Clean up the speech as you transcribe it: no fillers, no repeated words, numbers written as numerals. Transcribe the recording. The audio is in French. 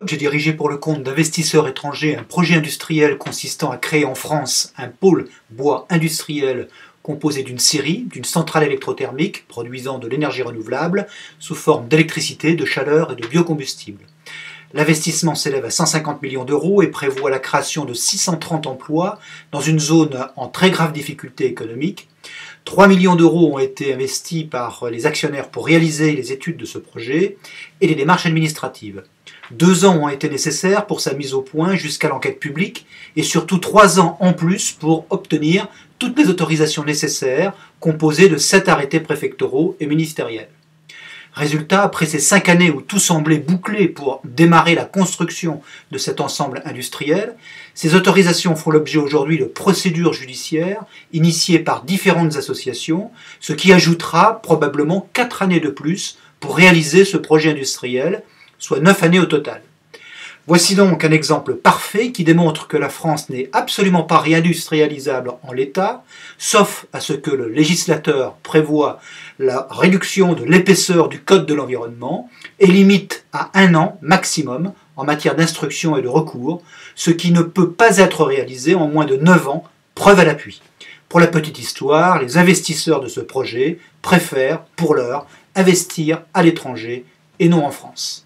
J'ai dirigé pour le compte d'investisseurs étrangers un projet industriel consistant à créer en France un pôle bois industriel composé d'une scierie, d'une centrale électrothermique produisant de l'énergie renouvelable sous forme d'électricité, de chaleur et de biocombustible. L'investissement s'élève à 150 millions d'euros et prévoit la création de 630 emplois dans une zone en très grave difficulté économique. 3 millions d'euros ont été investis par les actionnaires pour réaliser les études de ce projet et les démarches administratives. 2 ans ont été nécessaires pour sa mise au point jusqu'à l'enquête publique et surtout 3 ans en plus pour obtenir toutes les autorisations nécessaires, composées de 7 arrêtés préfectoraux et ministériels. Résultat, après ces 5 années où tout semblait bouclé pour démarrer la construction de cet ensemble industriel, ces autorisations font l'objet aujourd'hui de procédures judiciaires initiées par différentes associations, ce qui ajoutera probablement 4 années de plus pour réaliser ce projet industriel, soit 9 années au total. Voici donc un exemple parfait qui démontre que la France n'est absolument pas réindustrialisable en l'état, sauf à ce que le législateur prévoit la réduction de l'épaisseur du code de l'environnement et limite à 1 an maximum en matière d'instruction et de recours, ce qui ne peut pas être réalisé en moins de 9 ans, preuve à l'appui. Pour la petite histoire, les investisseurs de ce projet préfèrent, pour l'heure, investir à l'étranger et non en France.